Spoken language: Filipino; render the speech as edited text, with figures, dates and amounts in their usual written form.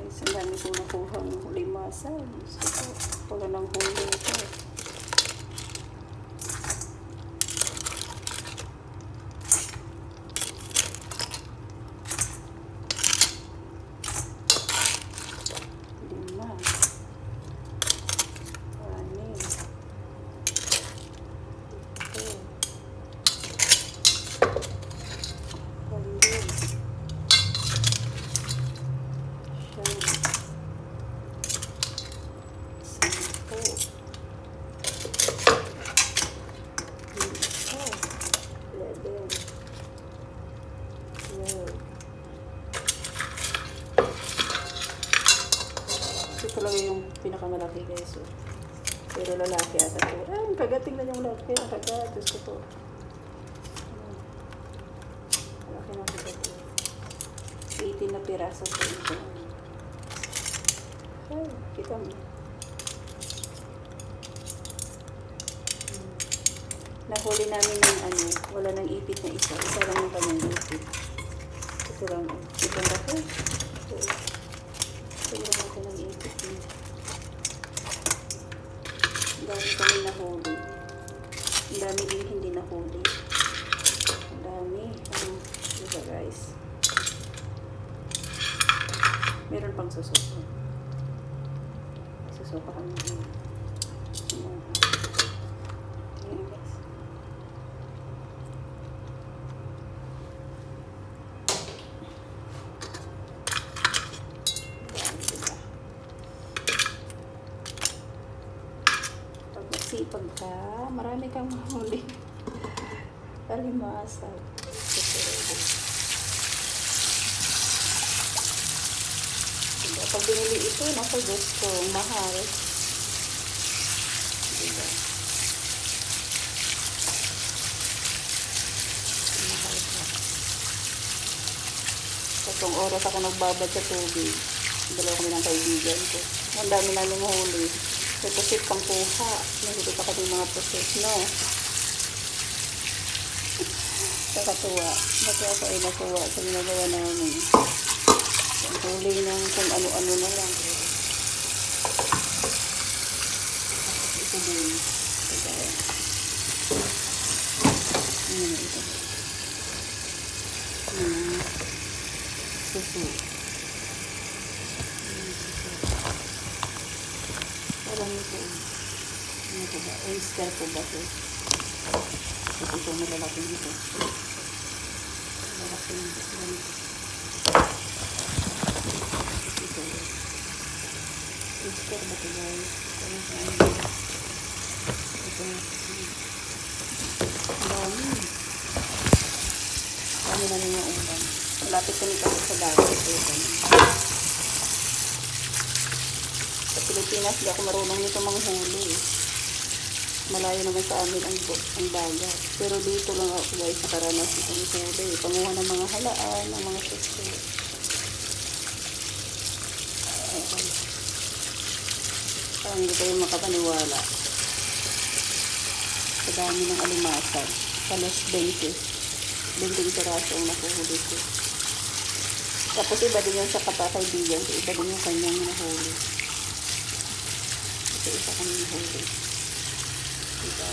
guys, ang dami kong nakuhang limasan. So, wala nang huli ito. Lima. Anim. Ito. Walo. Ito talaga yung pinakamalaki guys. So. Pero lalaki ata to. Ay, kagating na yung lalaki. Nakagat. Diyos ko to. Malaki na ito. 18 na piraso po ito. Ay, kita mo. Nahuli namin ng ano, wala nang ipit na isa. Isa lang yung kanyang ipit. Ito lang. Ito lang ako. Ito lang ako ng ipit niya. Ang dami kami nahuli. Ang dami din hindi nahuli. Ang dami. Diba guys? Meron pang susuko. Susuko kami din. Ayan guys. Sipag ka, marami kang mahuli. Alimasag. Pag binili ito, nasa gusto, mahal. Diba? Mahal ka. Tatlong oras ako nagbabad sa tubig. Dalawa kami ng kaibigan ko. Ang dami namin mahuli. Deposit pang kuha. Nahuli pa kami mga proses, no? Nakatuwa. Basta ako ay natuwa sa ginagawa namin. Ang huli ng kung ano-ano na lang. Ito din. Ito. Ito. Susu. Parang ito. Ano po ba? Oyster po ba ito? Ito malalaking ito. Malalaking ito. Ito. Oyster ba ito guys? Ito. Dami. Dami na rin yung ulan. Malapit kami kasi sa dagat. Sa Pilipinas, di ako marunong nito manghuli. Malayo naman sa amin ang dagat. Pero dito lang ako guys, nakaranas itong huli. Panguha ng mga halaan, ng mga suso. Parang hindi kayo makapaniwala. Sa dami ng alimasag. Halos 20 piraso ang nakuhuli ko. Tapos iba din yung sa kapakaibigan ko. Iba din yung kanyang nahuli. Ito isa kami nahuli. Diba?